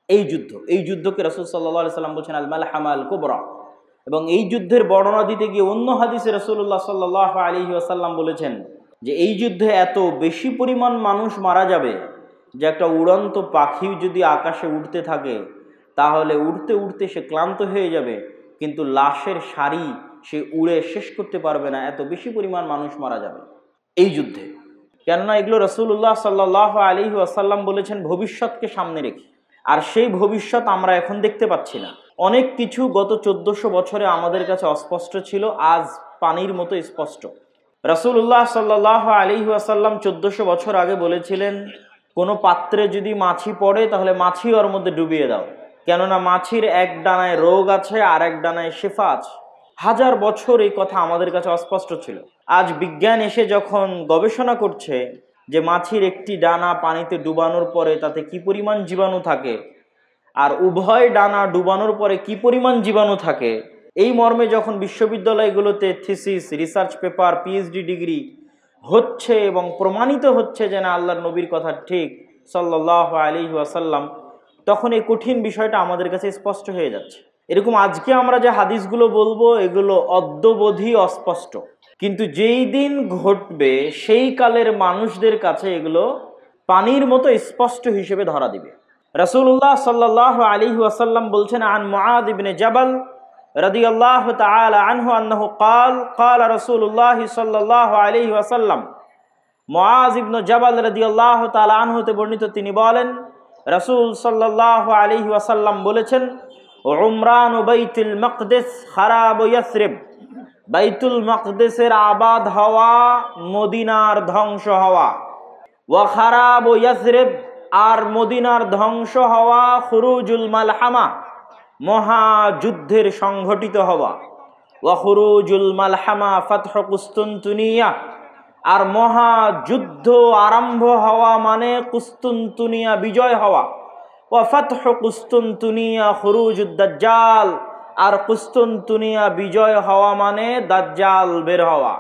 এই যুদ্ধকে রাসূল সাল্লাল্লাহু আলাইহি সাল্লাম বলছেন আল মালহামা আল কুবরা। এবং এই যুদ্ধের বর্ণনা দিতে গিয়ে অন্য হাদিসে রাসূলুল্লাহ সাল্লাল্লাহু আলাইহি ওয়াসাল্লাম বলেছেন যে এই যুদ্ধে এত বেশি পরিমাণ মানুষ মারা যাবে যে একটা উড়ন্ত পাখি যদি আকাশে উড়তে থাকে তাহলে উড়তে উড়তে সে ক্লান্ত হয়ে যাবে, কিন্তু লাশের সারি সে উড়ে শেষ করতে পারবে না, এত বেশি পরিমাণ মানুষ মারা যাবে এই যুদ্ধে। কেননা এগুলো রাসূলুল্লাহ সাল্লাল্লাহু আলাইহি ওয়াসাল্লাম বলেছেন ভবিষ্যৎকে সামনে রেখে, আর সেই ভবিষ্যৎ আমরা এখন দেখতে পাচ্ছি না। অনেক কিছু গত 1400 বছরে আমাদের কাছে অস্পষ্ট ছিল, আজ পানির মতো স্পষ্ট। রাসূলুল্লাহ সাল্লাল্লাহু আলাইহি ওয়াসাল্লাম 1400 বছর আগে বলেছিলেন কোনো পাত্রে যদি মাছি পড়ে তাহলে মাছি ওর মধ্যে ডুবিয়ে দাও, কেননা মাছির এক ডানায় রোগ আছে আর এক ডানায় শিফা আছে। 1000 বছর এই কথা আমাদের কাছে অস্পষ্ট ছিল। আজ বিজ্ঞান এসে যখন গবেষণা করছে যে মাছির একটি ডানা পানিতে ডুবানোর পরে তাতে কি পরিমাণ জীবাণু থাকে আর উভয় ডানা ডুবানোর পরে কি পরিমাণ জীবাণু থাকে, এই মর্মে যখন বিশ্ববিদ্যালয়গুলোতে thesis, research paper, PhD degree হচ্ছে এবং প্রমাণিত হচ্ছে যে না আল্লাহর নবীর কথা ঠিক সাল্লাল্লাহু আলাইহি ওয়াসাল্লাম, তখন এই কঠিন বিষয়টা আমাদের কাছে স্পষ্ট হয়ে যাচ্ছে। এরকম আজকে আমরা যে হাদিসগুলো বলবো এগুলো অদ্যবধি অস্পষ্ট, কিন্তু যেই দিন ঘটবে সেই কালের মানুষদের কাছে এগুলো পানির মতো স্পষ্ট হিসেবে ধরা দিবে। রাসূলুল্লাহ সাল্লাল্লাহু আলাইহি ওয়াসাল্লাম বলছেন আন মুআয ইবনে জাবাল রাদিয়াল্লাহু তাআলা আনহু আন্নাহু ক্বাল রাসূলুল্লাহ সাল্লাল্লাহু আলাইহি ওয়াসাল্লাম, মুআয ইবনে জাবাল রাদিয়াল্লাহু তাআলা আনহু হতে বর্ণিত, তিনি বলেন রাসূল সাল্লাল্লাহু আলাইহি ওয়াসাল্লাম বলেছেন উমরান বাইতুল মাকদিস খারাব ইয়াসরিব, বাইতুল মাকদিসের আবাদ হওয়া মদিনার ধ্বংস হওয়া, ওয়া খারাব ইয়াসরিব আর মদিনার ধ্বংস হওয়া খুরুজুল মালহামা মহাযুদ্ধের সংঘটিত হওয়া, ওয়া খুরুজুল মালহামা ফাতহ কুস্তুনতুনিয়া আর মহাযুদ্ধ আরম্ভ হওয়া মানে কুস্তুনতুনিয়া বিজয় হওয়া, ওয়া ফাতহ কুস্তুনতুনিয়া খুরুজুদ দাজ্জাল আর কুস্তুনতুনিয়া বিজয় হওয়া মানে দাজ্জাল বের হওয়া।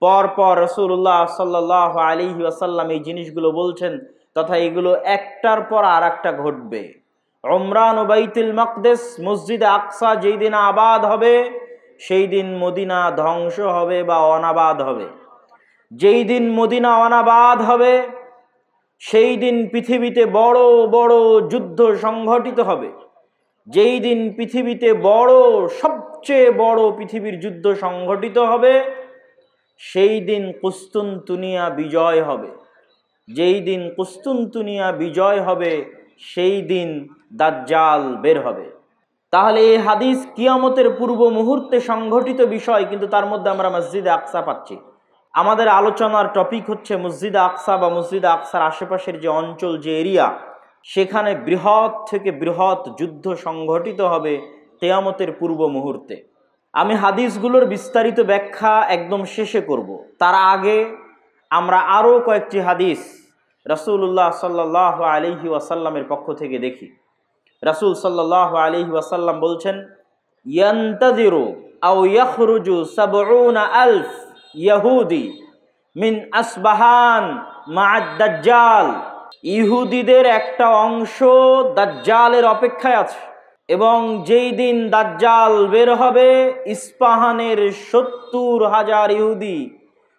পরপর রাসূলুল্লাহ সাল্লাল্লাহু আলাইহি ওয়াসাল্লাম এই জিনিসগুলো বলছেন তথা এগুলো একটার পর আর একটা ঘটবে। উমরান ও বাইতুল মাকদিস মসজিদে আকসা যেই দিন আবাদ হবে সেই দিন মদিনা ধ্বংস হবে বা অনাবাদ হবে। যেই দিন মদিনা অনাবাদ হবে সেই দিন পৃথিবীতে বড় বড় যুদ্ধ সংঘটিত হবে। যেই দিন পৃথিবীতে সবচেয়ে বড় পৃথিবীর যুদ্ধ সংঘটিত হবে সেই দিন কুস্তুনতুনিয়া বিজয় হবে। যেই দিন কুস্তুনতুনিয়া বিজয় হবে সেই দিন দাজ্জাল বের হবে। তাহলে এই হাদিস কিয়ামতের পূর্ব মুহূর্তে সংঘটিত বিষয়, কিন্তু তার মধ্যে আমরা মসজিদে আকসা পাচ্ছি। আমাদের আলোচনার টপিক হচ্ছে মসজিদে আকসা বা মসজিদে আকসার আশেপাশের যে অঞ্চল, যে এরিয়া, সেখানে বৃহৎ থেকে বৃহৎ যুদ্ধ সংঘটিত হবে কিয়ামতের পূর্ব মুহূর্তে। আমি হাদিসগুলোর বিস্তারিত ব্যাখ্যা একদম শেষে করব, তার আগে আমরা আরও কয়েকটি হাদিস রাসূলুল্লাহ সাল্লাল্লাহু আলাইহি ওয়াসাল্লামের পক্ষ থেকে দেখি। রাসূল সাল্লাল্লাহু আলাইহি ওয়াসাল্লাম বলছেন ইয়ান্তাযিরু আও ইয়াখরুজু ৭০,০০০ ইহুদি মিন আসবাহান মা'আদ দাজ্জাল, ইহুদিদের একটা অংশ দাজ্জালের অপেক্ষায় আছে এবং যেই দিন দাজ্জাল বের হবে ইস্পাহানের ৭০,০০০ ইহুদি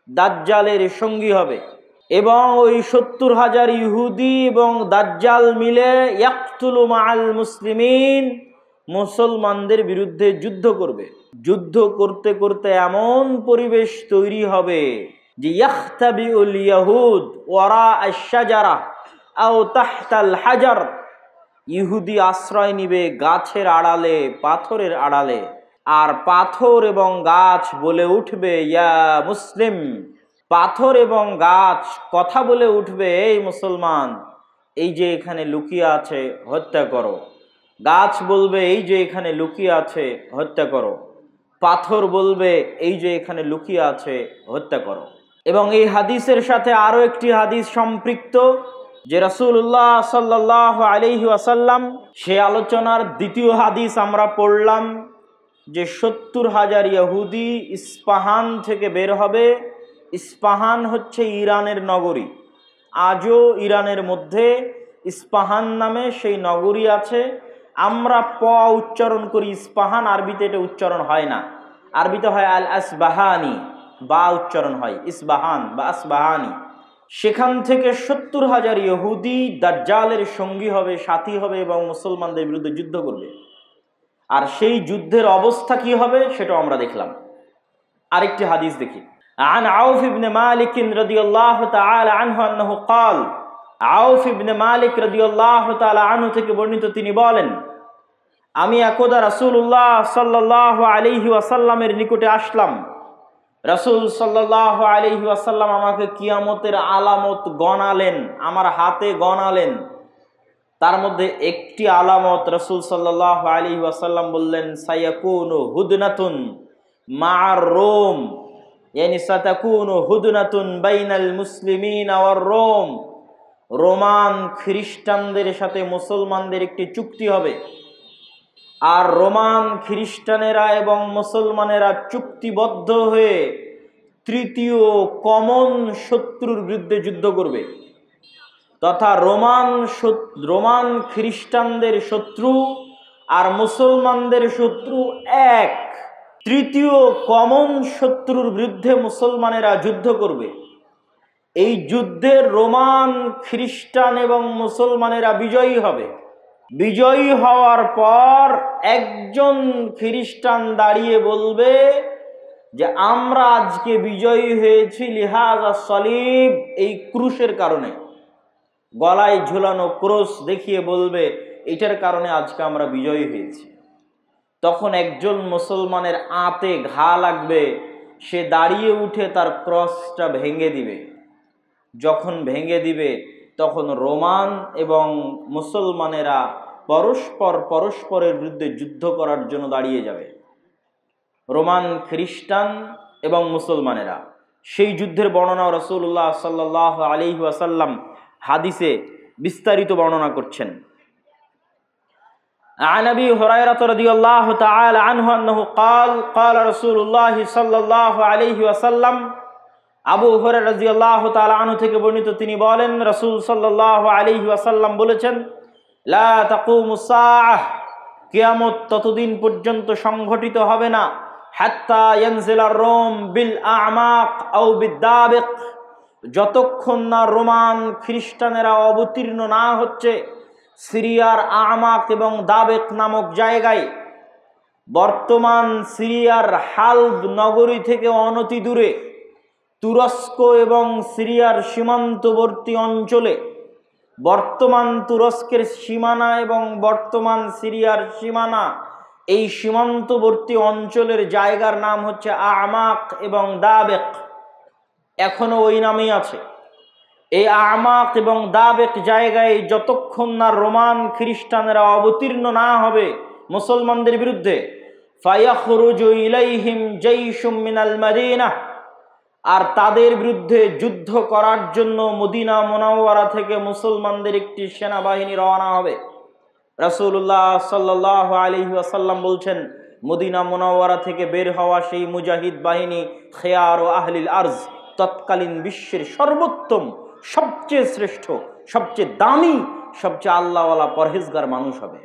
দাজ্জালের সঙ্গী হবে এবং ওই ৭০,০০০ ইহুদি এবং দাজ্জাল মিলে ইয়াকতুলু মা'আল মুসলিমিন, মুসলমানদের বিরুদ্ধে যুদ্ধ করবে। যুদ্ধ করতে করতে এমন পরিবেশ তৈরি হবে যে ইয়াখতাবিউল ইয়াহুদ ওয়ারা আশ-শাজারা আও তাহতাল হাজার, ইহুদি আশ্রয় নিবে গাছের আড়ালে, পাথরের আড়ালে, আর পাথর এবং গাছ বলে উঠবে ইয়া মুসলিম, পাথর এবং গাছ কথা বলে উঠবে এই মুসলমান, এই যে এখানে লুকিয়ে আছে হত্যা করো। গাছ বলবে এই যে এখানে লুকিয়ে আছে হত্যা করো, পাথর বলবে এই যে এখানে লুকিয়ে আছে হত্যা করো। এবং এই হাদিসের সাথে আরো একটি হাদিস সম্পৃক্ত যে রাসূলুল্লাহ সাল্লাল্লাহু আলাইহি ওয়াসাল্লাম, সে আলোচনার দ্বিতীয় হাদিস আমরা পড়লাম যে ৭০,০০০ ইহুদি ইস্পাহান থেকে বের হবে। ইস্পাহান হচ্ছে ইরানের নগরী। আজও ইরানের মধ্যে ইস্পাহান নামে সেই নগরী আছে। আমরা প উচ্চারণ করি ইস্পাহান, আরবিতে এটা উচ্চারণ হয় না, আরবিতে হয় আল আসবাহানি, বা উচ্চারণ হয় ইসবাহান বা আসবাহানি। সেখান থেকে 70,000 ইহুদি দাজ্জালের সঙ্গী হবে, সাথী হবে এবং মুসলমানদের বিরুদ্ধে যুদ্ধ করবে। আর সেই যুদ্ধের অবস্থা কি হবে সেটাও আমরা দেখলাম। আরেকটি হাদিস দেখি। عن عوف بن مالك رضي الله تعالى عنه أنه قال, আউফ ইবনে মালিক রাদিয়াল্লাহু তাআলা আনহু থেকে বর্ণিত, তিনি বলেন, আমি একদা রাসূলুল্লাহ সাল্লাল্লাহু আলাইহি ওয়াসাল্লামের নিকটে আসলাম। রাসূল সাল্লাল্লাহু আলাইহি ওয়াসাল্লাম আমাকে কিয়ামতের আলামত গণালেন, আমার হাতে গণালেন। তার মধ্যে একটি আলামত রাসূল সাল্লাল্লাহু আলাইহি ওয়াসাল্লাম বললেন, সায়াকুনু হুদনাতুন মা'আর রোম, ইয়ানি সাতাকুনু হুদনাতুন বাইনাল মুসলিমিনা ওয়ার রোম। রোমান খ্রিস্টানদের সাথে মুসলমানদের একটি চুক্তি হবে, আর রোমান খ্রিস্টানেরা এবং মুসলমানেরা চুক্তিবদ্ধ হয়ে তৃতীয় কমন শত্রুর বিরুদ্ধে যুদ্ধ করবে। তথা রোমান খ্রিস্টানদের শত্রু আর মুসলমানদের শত্রু এক। তৃতীয় কমন শত্রুর বিরুদ্ধে মুসলমানেরা যুদ্ধ করবে। এই যুদ্ধে রোমান খ্রিস্টান এবং মুসলমানেরা বিজয়ী হবে। বিজয়ী হওয়ার পর একজন খ্রিস্টান দাঁড়িয়ে বলবে যে আমরা আজকে বিজয়ী হয়েছি লিহাজা সলিব, এই ক্রুশের কারণে, গলায় ঝুলানো ক্রুশ দেখিয়ে বলবে এটার কারণে আজকে আমরা বিজয়ী হয়েছি। তখন একজন মুসলমানের আঁতে ঘা লাগবে, সে দাঁড়িয়ে উঠে তার ক্রসটা ভেঙে দিবে। যখন ভেঙে দিবে তখন রোমান এবং মুসলমানেরা পরস্পরের বিরুদ্ধে যুদ্ধ করার জন্য দাঁড়িয়ে যাবে। রোমান খ্রিস্টান এবং মুসলমানেরা। সেই যুদ্ধের বর্ণনা রাসূলুল্লাহ সাল্লাল্লাহু আলাইহি ওয়াসাল্লাম হাদিসে বিস্তারিত বর্ণনা করছেন। عن أبي هريرة رضي الله تعالى عنه أنه قال قال رسول الله صلى الله عليه وسلم, আবু হুরায়রা রাদিয়াল্লাহু তাআলা আনহু থেকে বর্ণিত, তিনি বলেন রাসূল সাল্লাল্লাহু আলাইহি ওয়াসাল্লাম বলেছেন, লা তাকুমুস সাআহ, কিয়ামত ততদিন পর্যন্ত সংঘটিত হবে না, হাত্তা ইয়ানজিলার রোম বিল আ'মাক আও বিদাবিক, যতক্ষণ না রোমান খ্রিস্টানেরা অবতীর্ণ না হচ্ছে সিরিয়ার আমাক এবং দাবেক নামক জায়গায়। বর্তমান সিরিয়ার হালব নগরী থেকে অনতি দূরে তুরস্ক এবং সিরিয়ার সীমান্তবর্তী অঞ্চলে, বর্তমান তুরস্কের সীমানা এবং বর্তমান সিরিয়ার সীমানা, এই সীমান্তবর্তী অঞ্চলের জায়গার নাম হচ্ছে আমাক এবং দাবেক, এখনো ওই নামেই আছে। এই আমাক এবং দাবেক জায়গায় যতক্ষণ না রোমান খ্রিস্টানেরা অবতীর্ণ না হবে মুসলমানদের বিরুদ্ধে, ফায়াখরুজু ইলাইহিম জাইশুম মিনাল মাদিনাহ, আর তাদের বিরুদ্ধে যুদ্ধ করার জন্য মদিনা মুনাওয়ারা থেকে মুসলমানদের একটি সেনাবাহিনী রওনা হবে। রাসূলুল্লাহ সাল্লাল্লাহু আলাইহি ওয়াসাল্লাম বলছেন, মদিনা মুনাওয়ারা থেকে বের হওয়া সেই মুজাহিদ বাহিনী খিয়ারু আহলিল আরজ, তৎকালীন বিশ্বের সর্বোত্তম, সবচেয়ে শ্রেষ্ঠ, সবচেয়ে দামি, সবচেয়ে আল্লাহওয়ালা পরহেজগার মানুষ হবে।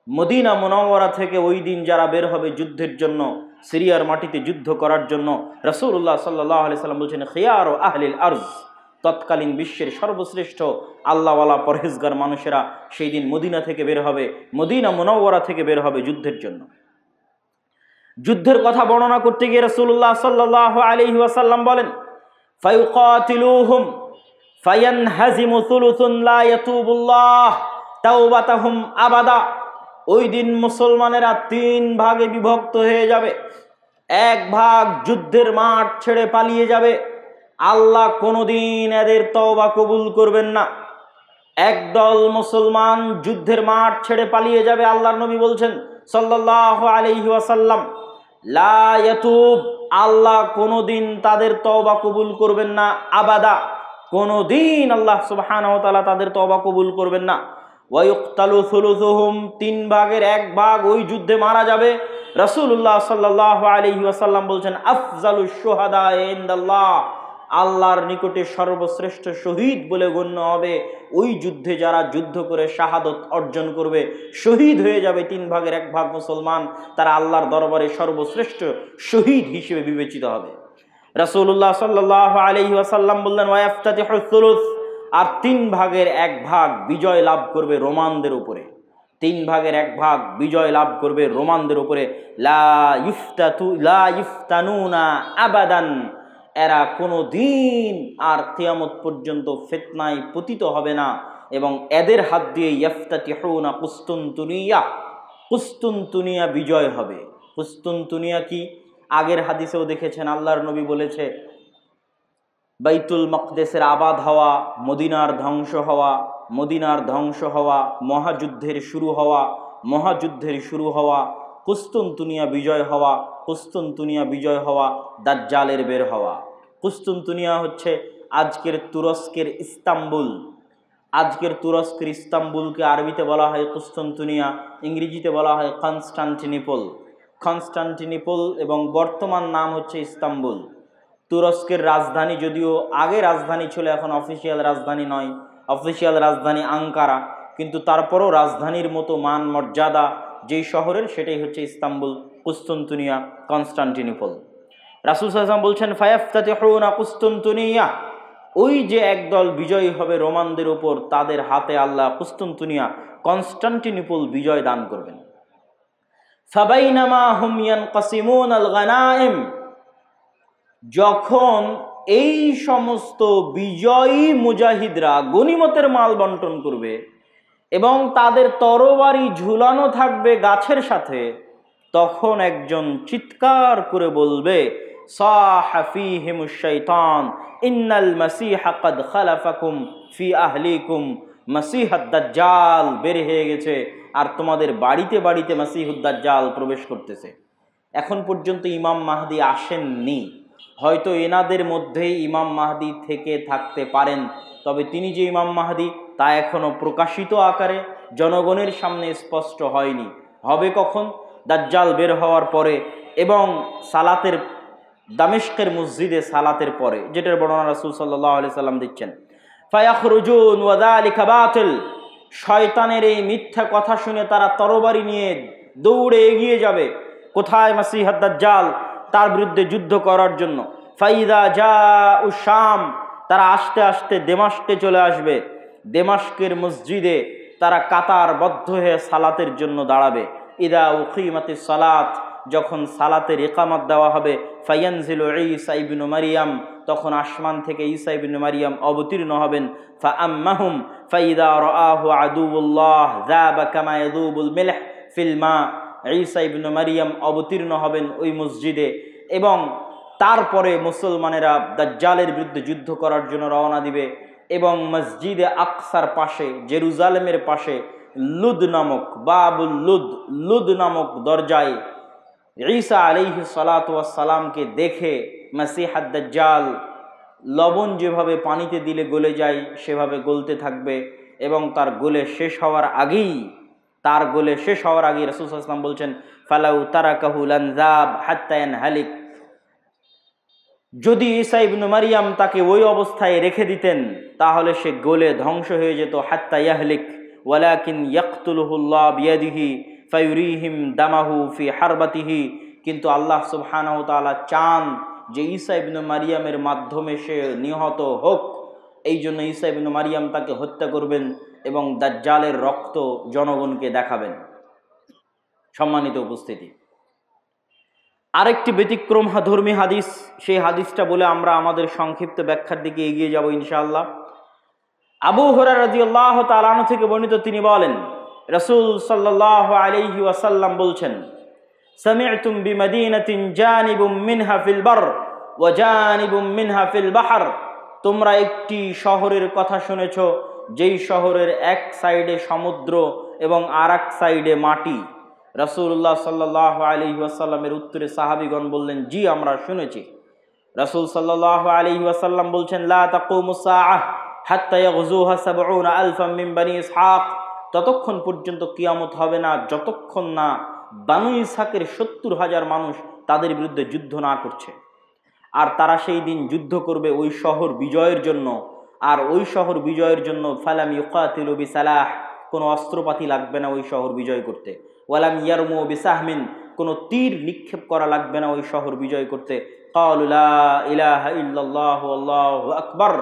মদিনা মুনাওয়ারা থেকে ওই দিন যারা বের হবে যুদ্ধের জন্য, সিরিয়ার মাটিতে যুদ্ধ করার জন্য, রাসূলুল্লাহ সাল্লাল্লাহু আলাইহি সাল্লাম বলছেন খিয়ারু আহলিল আরজ, তৎকালীন বিশ্বের সর্বশ্রেষ্ঠ আল্লাহওয়ালা পরহেজগার মানুষেরা সেই দিন মদিনা থেকে বের হবে, মদিনা মুনাওয়ারা থেকে বের হবে যুদ্ধের জন্য। যুদ্ধের কথা বর্ণনা করতে গিয়ে রাসূলুল্লাহ সাল্লাল্লাহু আলাইহি ওয়াসাল্লাম বলেন, ফায়ুকাতিলুহুম ফায়ানহাজিমু সুলুসুন লা ইয়াতুবুল্লাহ তাওবাতাহুম আবাদা, ওই দিন মুসলমানেরা 3 ভাগে বিভক্ত হয়ে যাবে। এক ভাগ যুদ্ধের মাঠ ছেড়ে পালিয়ে যাবে, আল্লাহ কোনোদিন এদের তওবা কবুল করবেন না। একদল মুসলমান যুদ্ধের মাঠ ছেড়ে পালিয়ে যাবে, আল্লাহর নবী বলছেন সাল্লাল্লাহু আলাইহি ওয়াসাল্লাম, লা ইয়াতুব, আল্লাহ কোনোদিন তাদের তওবা কবুল করবেন না, আবাদা, কোনোদিন আল্লাহ সুবহানাহু ওয়া তাআলা তাদের তওবা কবুল করবেন না। ওয়ায়ুকতালু সুলুসুহুম, 3 ভাগের 1 ভাগ ওই যুদ্ধে মারা যাবে। রাসূলুল্লাহ সাল্লাল্লাহু আলাইহি ওয়াসাল্লাম বলছেন, আফজালুশ শুহাদা ইনদাল্লাহ আল্লাহর নিকটে সর্বশ্রেষ্ঠ শহীদ বলে গণ্য হবে ওই যুদ্ধে যারা যুদ্ধ করে শাহাদত অর্জন করবে, শহীদ হয়ে যাবে 1/3 মুসলমান, তারা আল্লাহর দরবারে সর্বশ্রেষ্ঠ শহীদ হিসেবে বিবেচিত হবে। রাসূলুল্লাহ সাল্লাল্লাহু আলাইহি ওয়াসাল্লাম বললেন ওয়াফতাতিহু সুলুস, আর 1/3 বিজয় লাভ করবে রোমানদের উপরে, 1/3 বিজয় লাভ করবে রোমানদের উপরে। লা ইফতানুনা আবাদান, এরা কোনো দিন আর কিয়ামত পর্যন্ত ফিতনায় পতিত হবে না, এবং এদের হাত দিয়ে ইফতাতিহুনা কুস্তুনতুনিয়া, কুস্তুনতুনিয়া বিজয় হবে। কুস্তুনতুনিয়া কি? আগের হাদিসেও দেখেছেন আল্লাহর নবী বলেছে বাইতুল মকদেসের আবাদ হওয়া, মদিনার ধ্বংস হওয়া, মদিনার ধ্বংস হওয়া, মহাযুদ্ধের শুরু হওয়া, মহাযুদ্ধের শুরু হওয়া, কুস্তুনতুনিয়া বিজয় হওয়া, কুস্তুনতুনিয়া বিজয় হওয়া, দাজ্জালের বের হওয়া। কুস্তুনতুনিয়া হচ্ছে আজকের তুরস্কের ইস্তাম্বুল। আজকের তুরস্কের ইস্তাম্বুলকে আরবিতে বলা হয় কুস্তুনতুনিয়া, ইংরেজিতে বলা হয় কনস্টান্টিনিপল। কনস্টান্টিনিপল এবং বর্তমান নাম হচ্ছে ইস্তাম্বুল। তুরস্কের রাজধানী, যদিও আগে রাজধানী ছিল, এখন অফিসিয়াল রাজধানী নয়, অফিসিয়াল রাজধানী আঙ্কারা, কিন্তু তারপরও রাজধানীর মতো মান মর্যাদা যেই শহরের, সেটাই হচ্ছে ইস্তাম্বুল, কুস্তুনতুনিয়া, কনস্টান্টিনিপল। রাসূল সাল্লাল্লাহু আলাইহি ওয়াসাল্লাম বলছেন ফায়াফতাতিহুনা কুস্তুনতুনিয়া, ওই যে একদল বিজয়ী হবে রোমানদের উপর, তাদের হাতে আল্লাহ কুস্তুনতুনিয়া, কনস্টান্টিনিপল বিজয় দান করবেন। ফাবাইনামা হুম ইয়ানকাসিমুনাল গানাইম, যখন এই সমস্ত বিজয়ী মুজাহিদরা গনিমতের মাল বন্টন করবে এবং তাদের তরবারি ঝুলানো থাকবে গাছের সাথে, তখন একজন চিৎকার করে বলবে সাহা ফীহিমুশ শাইতান ইন্নাল মাসীহা ক্বাদ খালাফাকুম ফি আহলিকুম, মাসীহুদ দাজ্জাল বের হয়ে গেছে আর তোমাদের বাড়িতে বাড়িতে মাসীহুদ দাজ্জাল প্রবেশ করতেছে। এখন পর্যন্ত ইমাম মাহদী আসেননি, হয়তো এনাদের মধ্যেই ইমাম মাহদী থেকে থাকতে পারেন, তবে তিনি যে ইমাম মাহদী তা এখনো প্রকাশিত আকারে জনগণের সামনে স্পষ্ট হয়নি। হবে কখন? দাজ্জাল বের হওয়ার পরে এবং সালাতের, দামেস্কের মসজিদে সালাতের পরে, যেটার বর্ণনা রাসূল সাল্লাল্লাহু আলাইহি সাল্লাম দিচ্ছেন। ফায়াখরুজুন ওয়া যালিকা বাতিল, শয়তানের এই মিথ্যা কথা শুনে তারা তরবারি নিয়ে দৌড়ে এগিয়ে যাবে কোথায়? মাসীহুদ দাজ্জাল, তার বিরুদ্ধে যুদ্ধ করার জন্য। ফাইদা জাউ শাম, তারা আস্তে আস্তে দেমাস্কে চলে আসবে। দেমাস্কের মসজিদে তারা কাতারবদ্ধ হয়ে সালাতের জন্য দাঁড়াবে। ইদা উকিমাতিস সালাত, যখন সালাতের ইকামত দেওয়া হবে, ফায়ানজিলু ঈসা ইবনু মারিয়াম, তখন আসমান থেকে ঈসা ইবনু মারিয়াম অবতীর্ণ হবেন। ফাআম্মাহুম ফাইদা রাআহু আদুউল্লাহ যাবা কামা ইয়াযুবুল মিলহ ফিল মা, ঈসা ইবনু মারিয়াম অবতীর্ণ হবেন ওই মসজিদে, এবং তারপরে মুসলমানেরা দাজ্জালের বিরুদ্ধে যুদ্ধ করার জন্য রওনা দিবে। এবং মসজিদে আকসার পাশে, জেরুজালেমের পাশে লুদ নামক, বাবুল লুদ, লুদ নামক দরজায় ঈসা আলাইহিস সালাতু ওয়াস সালামকে দেখে মাসীহুদ দাজ্জাল লবণ যেভাবে পানিতে দিলে গলে যায় সেভাবে গলতে থাকবে, এবং তার গলে শেষ হওয়ার আগেই, তার গলে শেষ হওয়ার আগেই রাসূল সাল্লাল্লাহু আলাইহি ওয়াসাল্লাম বলছেন ফালাউ তারাকাহু লানযাব হাত্তা ইয়ানহালিক, যদি ঈসা ইবনু মারিয়াম তাকে ওই অবস্থায় রেখে দিতেন তাহলে সে গলে ধ্বংস হয়ে যেত। হাত্তা ইয়াহলিক ওয়ালাকিন ইয়াকতুলুহুল্লাহ বিয়াদিহি ফায়ুরিহিম দামাহু ফি হারবাতিহি, কিন্তু আল্লাহ সুবহানাহু ওয়া তাআলা চান যে ঈসা ইবনু মারিয়ামের মাধ্যমে সে নিহত হোক, এই জন্য ঈসা ইবনু মারিয়াম তাকে হত্যা করবেন এবং দাজ্জালের রক্ত জনগণকে দেখাবেন। সম্মানিত উপস্থিতি, আরেকটি ব্যতিক্রম ধর্মী হাদিস, সেই হাদিসটা বলে আমরা আমাদের সংক্ষিপ্ত ব্যাখ্যার দিকে এগিয়ে যাব ইনশাআল্লাহ। আবু হুরায়রা রাদিয়াল্লাহু তাআলা আনহু থেকে বর্ণিত, তিনি বলেন রাসূল সাল্লাল্লাহু আলাইহি ওয়াসাল্লাম বলছেন সামি'তুম বিমাদিনাতিন জানিবুম মিনহা ফিল বার ওয়া জানিবুম মিনহা ফিল বাহর, তোমরা একটি শহরের কথা শুনেছ যেই শহরের এক সাইডে সমুদ্র এবং আরেক সাইডে মাটি। রাসূলুল্লাহ সাল্লাল্লাহু আলাইহি ওয়াসাল্লামের উত্তরে সাহাবীগণ বললেন জি আমরা শুনেছি। রাসূল সাল্লাল্লাহু আলাইহি ওয়াসাল্লাম বলছেন লা তাকুমুস সাআহ হাত্তা ইয়াগযুহা ৭০ আলফাম মিন বনি ইসহাক, ততক্ষণ পর্যন্ত কিয়ামত হবে না যতক্ষণ না বানু ইসহাকের ৭০,০০০ মানুষ তাদের বিরুদ্ধে যুদ্ধ না করছে। আর তারা সেই দিন যুদ্ধ করবে ওই শহর বিজয়ের জন্য। আর ওই শহর বিজয়ের জন্য ফালাম ইউকাতিলু বিসালাহ, কোনো অস্ত্রপাতি লাগবে না ওই শহর বিজয় করতে। ওয়ালাম ইয়ারমু বিসাহমিন, কোনো তীর নিক্ষেপ করা লাগবে না ওই শহর বিজয় করতে। ক্বালু লা ইলাহা ইল্লাল্লাহু আল্লাহু আকবার,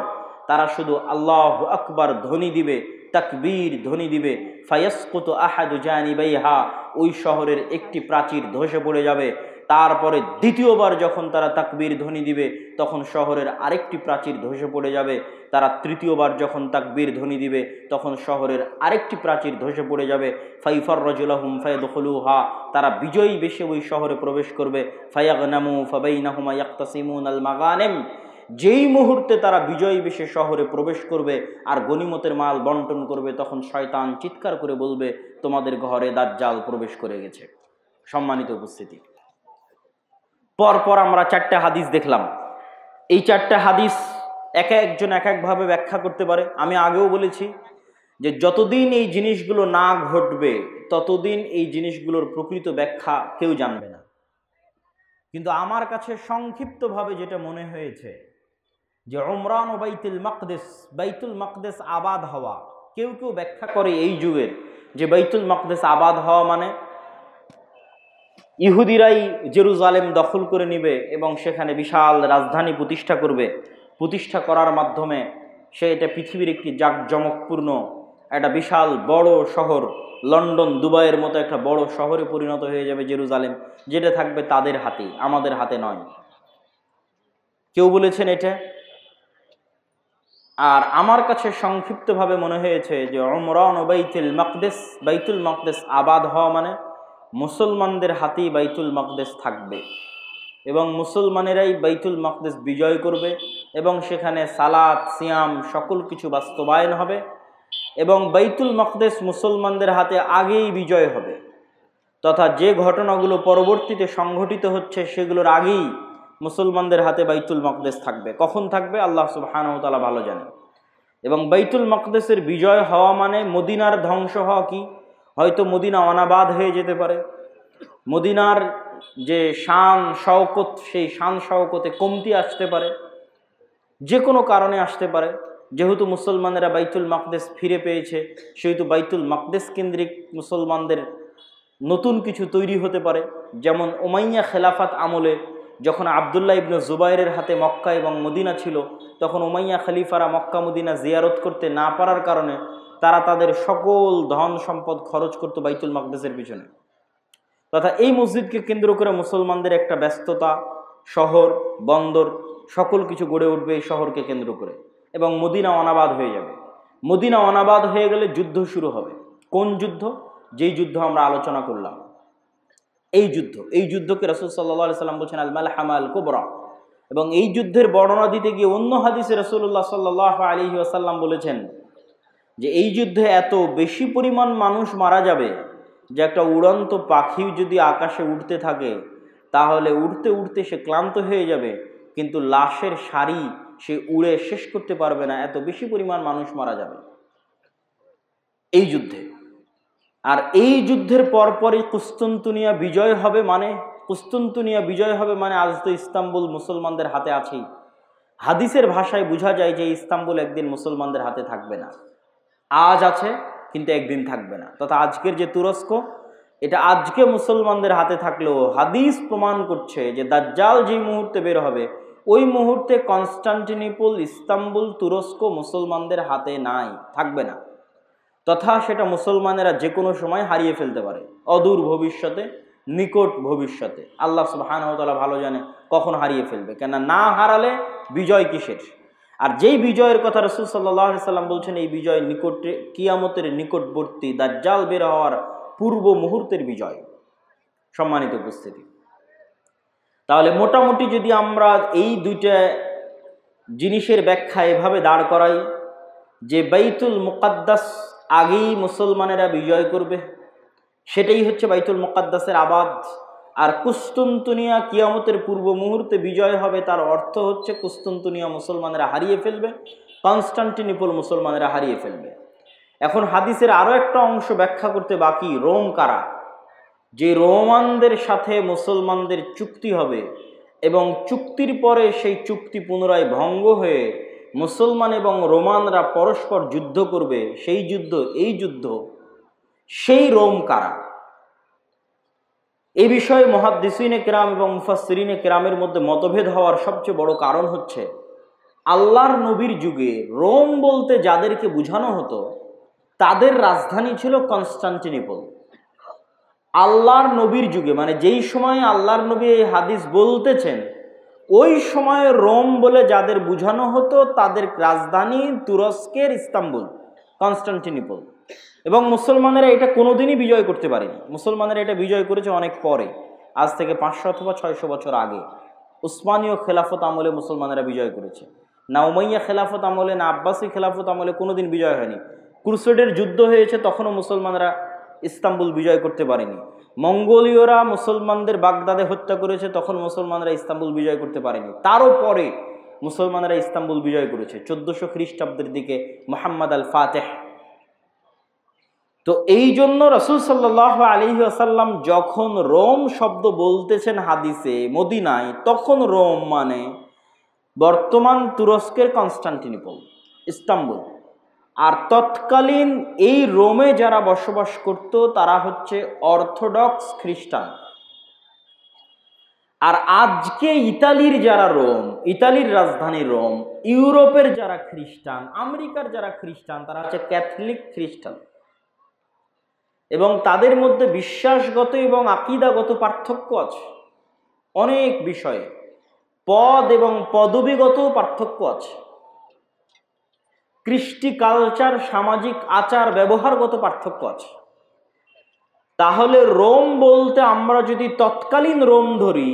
তারা শুধু আল্লাহু আকবার ধ্বনি দিবে, তাকবীর ধ্বনি দিবে। ফায়াসকুতু আহাদু জানিবাইহা, ওই শহরের একটি প্রাচীর ধসে পড়ে যাবে। তারপরে দ্বিতীয়বার যখন তারা তাকবীর ধ্বনি দিবে তখন শহরের আরেকটি প্রাচীর ধসে পড়ে যাবে। তারা তৃতীয়বার যখন তাকবীর ধ্বনি দিবে তখন শহরের আরেকটি প্রাচীর ধসে পড়ে যাবে। ফাইফাররাজু লাহুম ফায়াদখুলুহা, তারা বিজয়ী বেশে ওই শহরে প্রবেশ করবে। ফায়াগনামু ফাবাইনাহুমা ইয়াকতাসিমুনাল মাগানিম, যেই মুহূর্তে তারা বিজয়ী বেশে শহরে প্রবেশ করবে আর গনিমতের মাল বন্টন করবে, তখন শয়তান চিৎকার করে বলবে, তোমাদের ঘরে দাজ্জাল প্রবেশ করে গেছে। সম্মানিত উপস্থিতি, পরপর আমরা 4টা হাদিস দেখলাম। এই 4টা হাদিস এক একজন এক একভাবে ব্যাখ্যা করতে পারে। আমি আগেও বলেছি যে যতদিন এই জিনিসগুলো না ঘটবে ততদিন এই জিনিসগুলোর প্রকৃত ব্যাখ্যা কেউ জানবে না। কিন্তু আমার কাছে সংক্ষিপ্তভাবে যেটা মনে হয়েছে যে উমরান ও বাইতুল মাকদেস আবাদ হওয়া, কেউ কেউ ব্যাখ্যা করে এই যুগের যে বাইতুল মাকদেস আবাদ হওয়া মানে ইহুদিরাই জেরুজালেম দখল করে নিবে এবং সেখানে বিশাল রাজধানী প্রতিষ্ঠা করবে। প্রতিষ্ঠা করার মাধ্যমে সে এটা পৃথিবীর একটি জাঁকজমকপূর্ণ একটা বিশাল বড় শহর, লন্ডন দুবাইয়ের মতো একটা বড় শহরে পরিণত হয়ে যাবে জেরুজালেম, যেটা থাকবে তাদের হাতে, আমাদের হাতে নয়। কেউ বলেছেন এটা। আর আমার কাছে সংক্ষিপ্তভাবে মনে হয়েছে যে উমরান ও বাইতুল মাকদেস আবাদ হওয়া মানে মুসলমানদের হাতেই বাইতুল মাকদেস থাকবে এবং মুসলমানেরাই বাইতুল মাকদেস বিজয় করবে এবং সেখানে সালাত সিয়াম সকল কিছু বাস্তবায়ন হবে এবং বাইতুল মাকদেস মুসলমানদের হাতে আগেই বিজয় হবে, তথা যে ঘটনাগুলো পরবর্তীতে সংঘটিত হচ্ছে সেগুলোর আগেই মুসলমানদের হাতে বাইতুল মাকদেস থাকবে। কখন থাকবে আল্লাহ সুবহানাহু ওয়া তাআলা ভালো জানেন। এবং বাইতুল মাকদেসের বিজয় হওয়া মানে মদিনার ধ্বংস হওয়া কি? হয়তো মদিনা অনাবাদ হয়ে যেতে পারে, মদিনার যে শান শওকত সেই শান শওকতে কমতি আসতে পারে, যে কোনো কারণে আসতে পারে। যেহেতু মুসলমানেরা বাইতুল মাকদেস ফিরে পেয়েছে সেহেতু বাইতুল মাকদেস কেন্দ্রিক মুসলমানদের নতুন কিছু তৈরি হতে পারে। যেমন উমাইয়া খেলাফাত আমলে যখন আবদুল্লাহ ইবনে জুবাইরের হাতে মক্কা এবং মদিনা ছিল, তখন উমাইয়া খলিফারা মক্কা মদিনা জিয়ারত করতে না পারার কারণে তারা তাদের সকল ধন সম্পদ খরচ করত বাইতুল মাকদেসের পিছনে। তথা এই মসজিদকে কেন্দ্র করে মুসলমানদের একটা ব্যস্ততা, শহর বন্দর সকল কিছু গড়ে উঠবে এই শহরকে কেন্দ্র করে এবং মদিনা অনাবাদ হয়ে যাবে। মদিনা অনাবাদ হয়ে গেলে যুদ্ধ শুরু হবে। কোন যুদ্ধ? যেই যুদ্ধ আমরা আলোচনা করলাম, এই যুদ্ধকে রাসূল সাল্লাল্লাহু আলাইহি সাল্লাম বলছেন আল মালহামা আল কুবরা। এবং এই যুদ্ধের বর্ণনা দিতে গিয়ে অন্য হাদিসে রাসূলুল্লাহ সাল্লাল্লাহু আলাইহি ওয়াসাল্লাম বলেছেন যে এই যুদ্ধে এত বেশি পরিমাণ মানুষ মারা যাবে যে একটা উড়ন্ত পাখি যদি আকাশে উঠতে থাকে তাহলে উড়তে উড়তে সে ক্লান্ত হয়ে যাবে, কিন্তু লাশের সারি সে উড়ে শেষ করতে পারবে না, এত বেশি পরিমাণ মানুষ মারা যাবে এই যুদ্ধে। আর এই যুদ্ধের পরপরই কুস্তুনতুনিয়া বিজয় হবে মানে আজ তো ইস্তাম্বুল মুসলমানদের হাতে আছেই। হাদিসের ভাষায় বোঝা যায় যে ইস্তাম্বুল একদিন মুসলমানদের হাতে থাকবে না। আজ আছে কিন্তু একদিন থাকবে না। তথা আজকের যে তুরস্ক, এটা আজকে মুসলমানদের হাতে থাকলেও হাদিস প্রমাণ করছে যে দাজ্জাল যেই মুহূর্তে বের হবে ওই মুহূর্তে কনস্টান্টিনোপল, ইস্তাম্বুল, তুরস্ক মুসলমানদের হাতে নাই, থাকবে না। তথা সেটা মুসলমানেরা যে কোনো সময় হারিয়ে ফেলতে পারে, অদূর ভবিষ্যতে, নিকট ভবিষ্যতে। আল্লাহ সুবহানাহু ওয়া তাআলা ভালো জানে কখন হারিয়ে ফেলবে, কেন না হারালে বিজয় কিসের? আর যেই বিজয়ের কথা রাসূল সাল্লাল্লাহু আলাইহি সাল্লাম বলছেন এই বিজয় নিকটে, কিয়ামতের নিকটবর্তী, দাজ্জাল বের হওয়ার পূর্ব মুহূর্তের বিজয়। সম্মানিত উপস্থিতি, তাহলে মোটামুটি যদি আমরা এই দুইটা জিনিসের ব্যাখ্যা এভাবে দাঁড় করাই যে বাইতুল মুকাদ্দাস আগেই মুসলমানেরা বিজয় করবে, সেটাই হচ্ছে বাইতুল মুকাদ্দাসের আবাদ। আর কুস্তুনতুনিয়া কিয়ামতের পূর্ব মুহূর্তে বিজয় হবে, তার অর্থ হচ্ছে কুস্তুনতুনিয়া মুসলমানেরা হারিয়ে ফেলবে, কনস্টান্টিনোপল মুসলমানেরা হারিয়ে ফেলবে। এখন হাদিসের আরো একটা অংশ ব্যাখ্যা করতে বাকি, রোম কারা? যে রোমানদের সাথে মুসলমানদের চুক্তি হবে এবং চুক্তির পরে সেই চুক্তি পুনরায় ভঙ্গ হয়ে মুসলমান এবং রোমানরা পরস্পর যুদ্ধ করবে, সেই যুদ্ধ, এই যুদ্ধ, সেই রোম কারা? এই বিষয়ে মুহাদ্দিসিনে কেরাম এবং মুফাসসিরিনে কেরামের মধ্যে মতভেদ হওয়ার সবচেয়ে বড় কারণ হচ্ছে, আল্লাহর নবীর যুগে রোম বলতে যাদেরকে বোঝানো হতো তাদের রাজধানী ছিল কনস্টান্টিনোপল। আল্লাহর নবীর যুগে, মানে যেই সময়ে আল্লাহর নবী এই হাদিস বলতেছেন, ওই সময়ে রোম বলে যাদের বোঝানো হতো তাদের রাজধানী তুরস্কের ইস্তাম্বুল, কনস্টান্টিনোপল। এবং মুসলমানেরা এটা কোনোদিনই বিজয় করতে পারেনি। মুসলমানেরা এটা বিজয় করেছে অনেক পরে, আজ থেকে 500 অথবা 600 বছর আগে। উসমানীয় খেলাফত আমলে মুসলমানেরা বিজয় করেছে, না উমাইয়া খেলাফত আমলে, না আব্বাসী খেলাফত আমলে কোনোদিন বিজয় হয়নি। ক্রুসেডের যুদ্ধ হয়েছে, তখনও মুসলমানরা ইস্তাম্বুল বিজয় করতে পারেনি। মঙ্গোলীয়রা মুসলমানদের বাগদাদে হত্যা করেছে, তখন মুসলমানরা ইস্তাম্বুল বিজয় করতে পারেনি। তারও পরে মুসলমানরা ইস্তাম্বুল বিজয় করেছে 1400 খ্রিস্টাব্দের দিকে মুহাম্মদ আল ফাতেহ। তো এই জন্য রাসূল সাল্লাল্লাহু আলাইহি ওয়াসাল্লাম যখন রোম শব্দ বলতেছেন হাদিসে মদিনায়, তখন রোম মানে বর্তমান তুরস্কের কনস্টান্টিনোপল, ইস্তাম্বুল। আর তৎকালীন এই রোমে যারা বসবাস করত তারা হচ্ছে অর্থোডক্স খ্রিস্টান। আর আজকে ইতালির যারা রোম, ইতালির রাজধানী রোম, ইউরোপের যারা খ্রিস্টান, আমেরিকার যারা খ্রিস্টান, তারা হচ্ছে ক্যাথলিক খ্রিস্টান। এবং তাদের মধ্যে বিশ্বাসগত এবং আকীদাগত পার্থক্য আছে অনেক বিষয়ে, পদ এবং পদবীগত পার্থক্য আছে, কৃষ্টি কালচার, সামাজিক আচার ব্যবহারগত পার্থক্য আছে। তাহলে রোম বলতে আমরা যদি তৎকালীন রোম ধরি,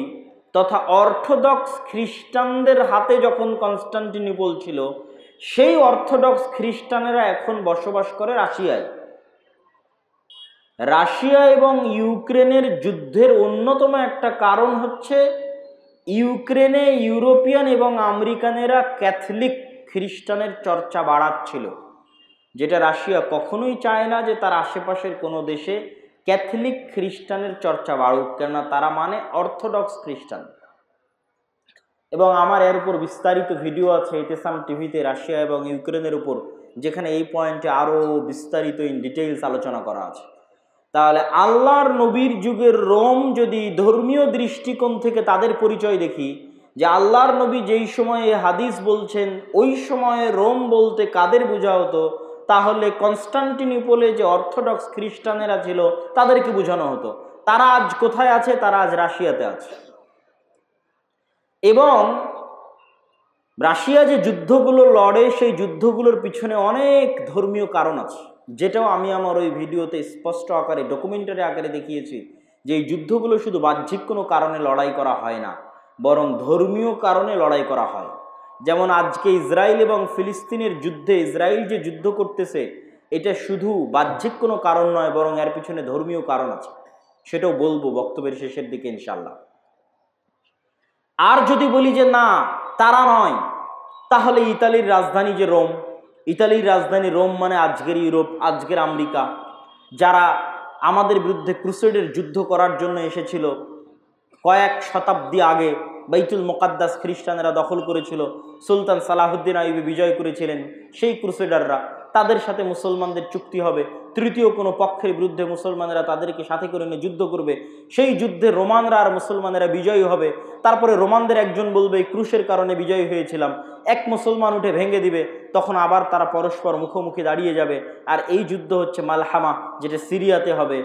তথা অর্থোডক্স খ্রিস্টানদের হাতে যখন কনস্টান্টিনোপল ছিল, সেই অর্থোডক্স খ্রিস্টানেরা এখন বসবাস করে রাশিয়ায়। রাশিয়া এবং ইউক্রেনের যুদ্ধের অন্যতম একটা কারণ হচ্ছে ইউক্রেনে ইউরোপিয়ান এবং আমেরিকানেরা ক্যাথলিক খ্রিস্টানের চর্চা বাড়াচ্ছিল, যেটা রাশিয়া কখনোই চায় না যে তার আশেপাশের কোনো দেশে ক্যাথলিক খ্রিস্টানের চর্চা বাড়ুক, কেননা তারা মানে অর্থোডক্স খ্রিস্টান। এবং আমার এর উপর বিস্তারিত ভিডিও আছে ইতেসাম টিভিতে রাশিয়া এবং ইউক্রেনের উপর, যেখানে এই পয়েন্টে আরও বিস্তারিত ইন ডিটেইলস আলোচনা করা আছে। তাহলে আল্লাহর নবীর যুগের রোম যদি ধর্মীয় দৃষ্টিকোণ থেকে তাদের পরিচয় দেখি, যে আল্লাহর নবী যেই সময়ে হাদিস বলছেন ওই সময়ে রোম বলতে কাদের বোঝা হতো, তাহলে কনস্টান্টিনোপলে যে অর্থোডক্স খ্রিস্টানেরা ছিল তাদেরকে বোঝানো হতো। তারা আজ কোথায় আছে? তারা আজ রাশিয়াতে আছে। এবং রাশিয়া যে যুদ্ধগুলো লড়ে, সেই যুদ্ধগুলোর পিছনে অনেক ধর্মীয় কারণ আছে, যেটাও আমি আমার ওই ভিডিওতে স্পষ্ট আকারে ডকুমেন্টারি আকারে দেখিয়েছি, যে এই যুদ্ধগুলো শুধু বাহ্যিক কোনো কারণে লড়াই করা হয় না, বরং ধর্মীয় কারণে লড়াই করা হয়। যেমন আজকে ইসরায়েল এবং ফিলিস্তিনের যুদ্ধে ইসরায়েল যে যুদ্ধ করতেছে, এটা শুধু বাহ্যিক কোনো কারণ নয়, বরং এর পিছনে ধর্মীয় কারণ আছে, সেটাও বলবো বক্তব্যের শেষের দিকে ইনশাল্লাহ। আর যদি বলি যে না তারা নয়, তাহলে ইতালির রাজধানী যে রোম, ইতালির রাজধানী রোম মানে আজকের ইউরোপ, আজকের আমেরিকা, যারা আমাদের বিরুদ্ধে ক্রুসেডের যুদ্ধ করার জন্য এসেছিল, কয়েক শতাব্দী আগে বাইতুল মুকাদ্দাস খ্রিস্টানেরা দখল করেছিল, সুলতান সালাহুদ্দিন আইয়ুবী বিজয় করেছিলেন, সেই ক্রুসেডাররা, তাদের সাথে মুসলমানদের চুক্তি হবে, তৃতীয় কোনো পক্ষের বিরুদ্ধে মুসলমানেরা তাদেরকে সাথে করে নিয়ে যুদ্ধ করবে, সেই যুদ্ধে রোমানরা আর মুসলমানেরা বিজয়ী হবে। তারপরে রোমানদের একজন বলবে এই ক্রুশের কারণে বিজয়ী হয়েছিলাম, এক মুসলমান উঠে ভেঙে দিবে, তখন আবার তারা পরস্পর মুখোমুখি দাঁড়িয়ে যাবে। আর এই যুদ্ধ হচ্ছে মালহামা, যেটা সিরিয়াতে হবে।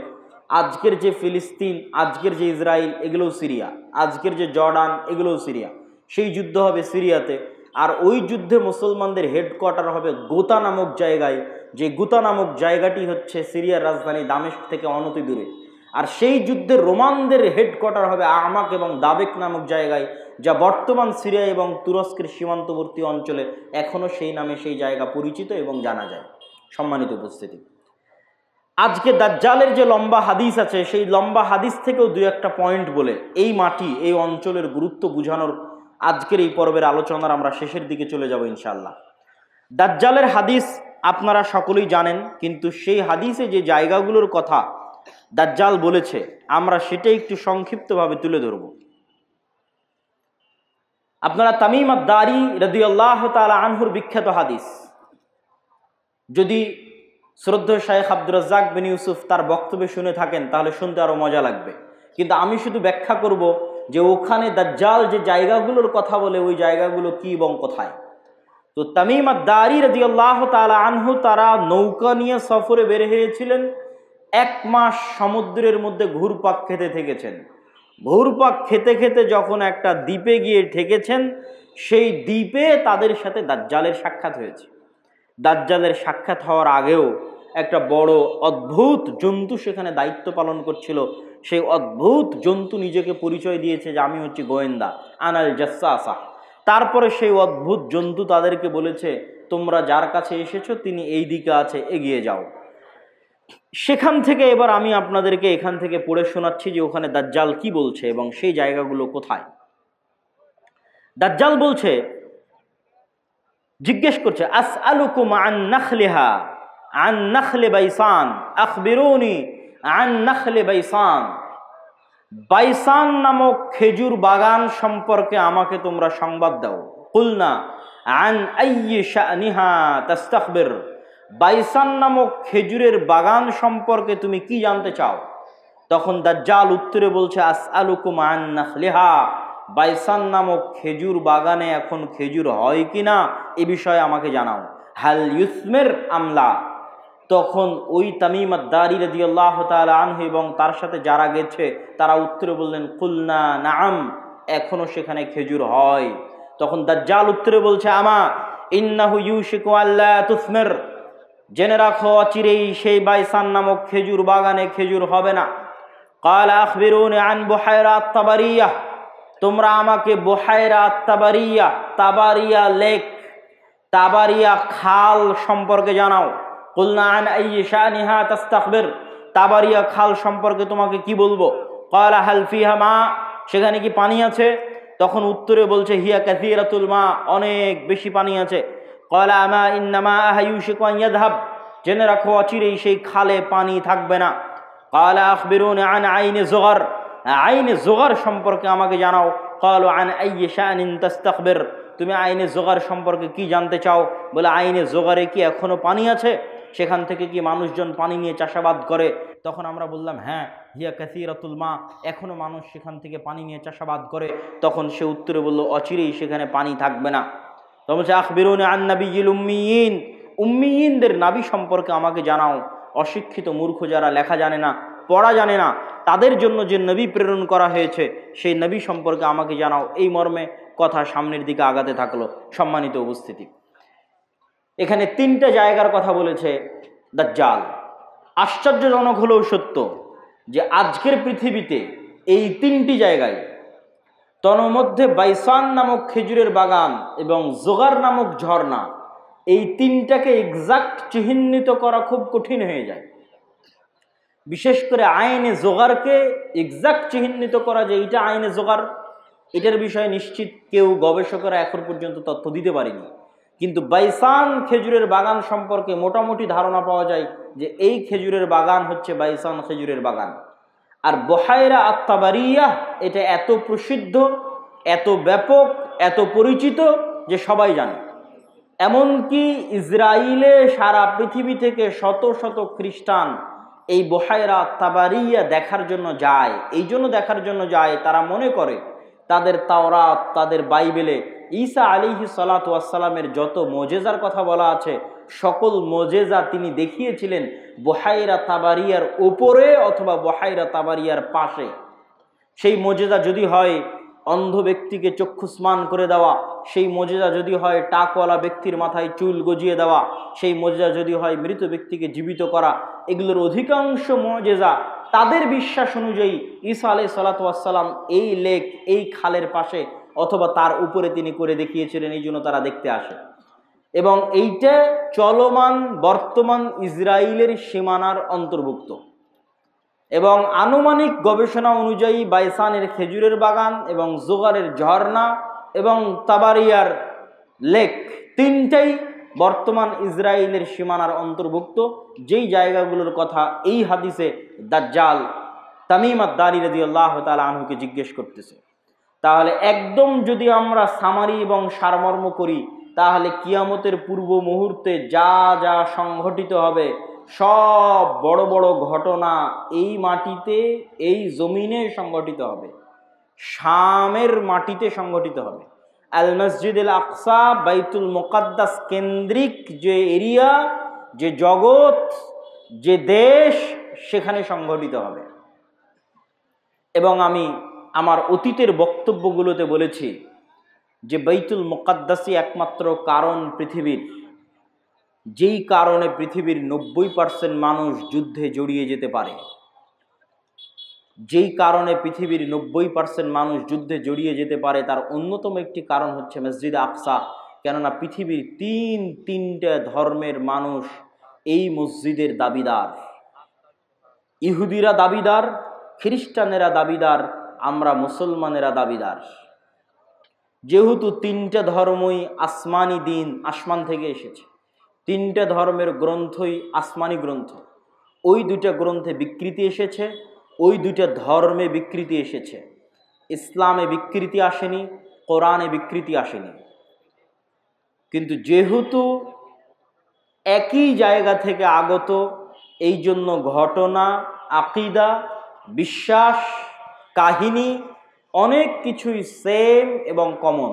আজকের যে ফিলিস্তিন, আজকের যে ইসরায়েল, এগুলোও সিরিয়া, আজকের যে জর্ডান, এগুলোও সিরিয়া, সেই যুদ্ধ হবে সিরিয়াতে। আর ওই যুদ্ধে মুসলমানদের হেডকোয়ার্টার হবে গোতা নামক জায়গায়, যে গোতা নামক জায়গাটি হচ্ছে সিরিয়ার রাজধানী দামেস্ক থেকে অনতি দূরে। আর সেই যুদ্ধে রোমানদের হেডকোয়ার্টার হবে আমাক এবং দাবেক নামক জায়গায়, যা বর্তমান সিরিয়া এবং তুরস্কের সীমান্তবর্তী অঞ্চলে এখনও সেই নামে সেই জায়গা পরিচিত এবং জানা যায়। সম্মানিত উপস্থিতি, আজকে দাজ্জালের যে লম্বা হাদিস আছে, সেই লম্বা হাদিস থেকেও দু একটা পয়েন্ট বলে এই মাটি, এই অঞ্চলের গুরুত্ব বোঝানোর আজকের এই পর্বের আলোচনার আমরা শেষের দিকে চলে যাব ইনশাআল্লাহ। দাজ্জালের হাদিস আপনারা সকলেই জানেন, কিন্তু সেই হাদিসে যে জায়গাগুলোর কথা দাজ্জাল বলেছে, আমরা সেটাই একটু সংক্ষিপ্তভাবে তুলে ধরব। আপনারা তামিম আদ-দারি রাদিয়াল্লাহু তাআলা আনহুর বিখ্যাত হাদিস যদি শ্রদ্ধেয় শাইখ আব্দুর রাজ্জাক বিন ইউসুফ তার বক্তব্যে শুনে থাকেন তাহলে শুনতে আরো মজা লাগবে, কিন্তু আমি শুধু ব্যাখ্যা করব যে ওখানে দাজ্জাল যে জায়গাগুলোর কথা বলে ওই জায়গাগুলো কি এবং কোথায়। তো তামিম আদ-দারি রাদিয়াল্লাহু তাআলা আনহু তারা নৌকা নিয়ে সফরে বের হয়েছিলেন, 1 মাস সমুদ্রের মধ্যে ঘুরপাক খেতে থেকেছেন। ঘুরপাক খেতে খেতে যখন একটা দ্বীপে গিয়ে ঠেকেছেন, সেই দ্বীপে তাদের সাথে দাজ্জালের সাক্ষাৎ হয়েছে। দাজ্জালের সাক্ষাৎ হওয়ার আগেও একটা বড় অদ্ভুত জন্তু সেখানে দায়িত্ব পালন করছিল। সেই অদ্ভুত জন্তু নিজেকে পরিচয় দিয়েছে যে আমি হচ্ছি গোয়েন্দা, আনাল জাসসাসা। তারপরে সেই অদ্ভুত জন্তু তাদেরকে বলেছে তোমরা যার কাছে এসেছো তিনি এই দিকে আছে, এগিয়ে যাও। সেখান থেকে এবার আমি আপনাদেরকে এখান থেকে পড়ে শোনাচ্ছি যে ওখানে দাজ্জাল কি বলছে এবং সেই জায়গাগুলো কোথায়। দাজ্জাল বলছে, জিজ্ঞেস করছে, আসআলুকুম আন নাখলিহা আন নাখলি বাইসান আখবিরুনি আন নাখলি বাইসান। বাইসান নামক খেজুর বাগান সম্পর্কে আমাকে তোমরা সংবাদ দাও। কুলনা আন আইয়ি শানিহা তাস্তাখবির। বাইসান নামক খেজুরের বাগান সম্পর্কে তুমি কি জানতে চাও? তখন দাজ্জাল উত্তরে বলছে, আসআলুকুম আন নাখলিহা। বাইসান নামক খেজুর বাগানে এখন খেজুর হয় কিনা এ বিষয়ে আমাকে জানাও। হাল ইউসমির আমলা। তখন ওই তামিম আদ-দারি রাদিয়াল্লাহু তাআলা আনহু এবং তার সাথে যারা গেছে তারা উত্তরে বললেন, কুলনা নাআম, এখনো সেখানে খেজুর হয়। তখন দাজ্জাল উত্তরে বলছে, আমা ইন্নাহু ইউশিকু আল্লা তুসমির। জেনে রাখো অচিরেই সেই বাইসান নামক খেজুর বাগানে খেজুর হবে না। ক্বালা আখবিরুনি আন বুহাইরা আত-তাবারিয়া। তোমরা আমাকে বুহাইরা আত-তাবারিয়া, তাবারিয়া লেক, তাবারিয়া খাল সম্পর্কে জানাও। কুলনা আন আইয়ি শানিহা তাস্তাখবির। তাবারিয়া খাল সম্পর্কে তোমাকে কি বলবো? ক্বালা হাল ফিহা মা। সেখানে কি পানি আছে? তখন উত্তরে বলছে, হিয়া কাসীরাতুল মা, অনেক বেশি পানি আছে। ক্বালা আমা ইন্নামা ইউশিকু আন ইয়াযহাব। জেনে রাখো অচিরেই সেই খালে পানি থাকবে না। ক্বালা আখবিরুনি আন আইনি যুগার। আইনে যুগার সম্পর্কে আমাকে জানাও। ক্বালু আন আইয়ি শানিন তাস্তাখবির। তুমি আইনে যুগার সম্পর্কে কি জানতে চাও? বলে আইনে যুগারে কি এখনো পানি আছে? সেখান থেকে কি মানুষজন পানি নিয়ে চাষাবাদ করে? তখন আমরা বললাম, হ্যাঁ, হিয়া কাসীরাতুল মা, এখনো মানুষ সেখান থেকে পানি নিয়ে চাষাবাদ করে। তখন সে উত্তরে বলল, অচিরেই সেখানে পানি থাকবে না। তখন বলছে, আখবিরুনি আন নাবিয়্যিল উম্মিয়িন। উম্মিয়িনদের নাবী সম্পর্কে আমাকে জানাও। অশিক্ষিত মূর্খ যারা লেখা জানে না, পড়া জানে না, তাদের জন্য যে নবী প্রেরণ করা হয়েছে সেই নবী সম্পর্কে আমাকে জানাও। এই মর্মে কথা সামনের দিকে আগাতে থাকলো। সম্মানিত উপস্থিতি, এখানে 3টা জায়গার কথা বলেছে দাজ্জাল। আশ্চর্যজনক হলেও সত্য যে আজকের পৃথিবীতে এই 3টি জায়গায়, তন্মধ্যে বাইসান নামক খেজুরের বাগান এবং যোগার নামক ঝর্ণা, এই 3টাকে এক্সাক্ট চিহ্নিত করা খুব কঠিন হয়ে যায়। বিশেষ করে আইনে যোগারকে এক্সাক্ট চিহ্নিত করা যে এটা আইনে যোগার, এটার বিষয়ে নিশ্চিত কেউ গবেষকরা এখন পর্যন্ত তথ্য দিতে পারেনি। কিন্তু বাইসান খেজুরের বাগান সম্পর্কে মোটামুটি ধারণা পাওয়া যায় যে এই খেজুরের বাগান হচ্ছে বাইসান খেজুরের বাগান। আর বুহাইরা আত-তাবারিয়া এটা এত প্রসিদ্ধ, এত ব্যাপক, এত পরিচিত যে সবাই জানে। এমনকি ইসরায়েলে সারা পৃথিবী থেকে শত শত খ্রিস্টান এই বুহাইরা আত-তাবারিয়া দেখার জন্য যায়। এই জন্য দেখার জন্য যায়, তারা মনে করে তাদের তাওরাত, তাদের বাইবেলে ঈসা আলাইহিস সালাতু ওয়াস সালামের যত মুজিজার কথা বলা আছে, সকল মুজিজা তিনি দেখিয়েছিলেন বুহাইরা তাবারিয়ার উপরে অথবা বুহাইরা তাবারিয়ার পাশে। সেই মুজিজা যদি হয় অন্ধ ব্যক্তিকে চক্ষুস্মান করে দেওয়া, সেই মুজিজা যদি হয় টাকওয়ালা ব্যক্তির মাথায় চুল গজিয়ে দেওয়া, সেই মুজিজা যদি হয় মৃত ব্যক্তিকে জীবিত করা, এগুলোর অধিকাংশ মুজিজা তাদের বিশ্বাস অনুযায়ী ঈসা আলাইহিস সালাতু ওয়াস সালাম এই লেক, এই খালের পাশে অথবা তার উপরে তিনি করে দেখিয়েছিলেন, এই জন্য তারা দেখতে আসে। এবং এইটা চলমান বর্তমান ইসরায়েলের সীমানার অন্তর্ভুক্ত। এবং আনুমানিক গবেষণা অনুযায়ী বাইসানের খেজুরের বাগান এবং যোগারের ঝর্ণা এবং তাবারিয়ার লেক 3টাই বর্তমান ইসরায়েলের সীমানার অন্তর্ভুক্ত, যেই জায়গাগুলোর কথা এই হাদিসে দাজ্জাল তামিম আদ-দারি রাদিয়াল্লাহু তাআলা আনহুকে জিজ্ঞেস করতেছে। তাহলে একদম যদি আমরা সামারি এবং সারমর্ম করি, তাহলে কিয়ামতের পূর্ব মুহূর্তে যা যা সংঘটিত হবে সব বড় বড় ঘটনা এই মাটিতে, এই জমিনে সংঘটিত হবে, শামের মাটিতে সংঘটিত হবে। আল মসজিদ আল আকসা, বাইতুল মুকাদ্দাস কেন্দ্রিক যে এরিয়া, যে জগৎ, যে দেশ, সেখানে সংঘটিত হবে। এবং আমি আমার অতীতের বক্তব্যগুলোতে বলেছি যে বাইতুল মুকাদ্দাসই একমাত্র কারণ পৃথিবীর, যেই কারণে পৃথিবীর 90% মানুষ যুদ্ধে জড়িয়ে যেতে পারে, যেই কারণে পৃথিবীর 90% মানুষ যুদ্ধে জড়িয়ে যেতে পারে, তার অন্যতম একটি কারণ হচ্ছে মসজিদ আকসা। কেননা পৃথিবীর তিনটা ধর্মের মানুষ এই মসজিদের দাবিদার। ইহুদিরা দাবিদার, খ্রিস্টানেরা দাবিদার, আমরা মুসলমানেরা দাবিদার। যেহেতু তিনটা ধর্মই আসমানি দিন, আসমান থেকে এসেছে, তিনটা ধর্মের গ্রন্থই আসমানি গ্রন্থ, ওই দুইটা গ্রন্থে বিকৃতি এসেছে, ওই দুইটা ধর্মে বিকৃতি এসেছে। ইসলামে বিকৃতি আসেনি, কোরআনে বিকৃতি আসেনি। কিন্তু যেহেতু একই জায়গা থেকে আগত, এই জন্য ঘটনা, আকিদা, বিশ্বাস, কাহিনী অনেক কিছুই সেম এবং কমন।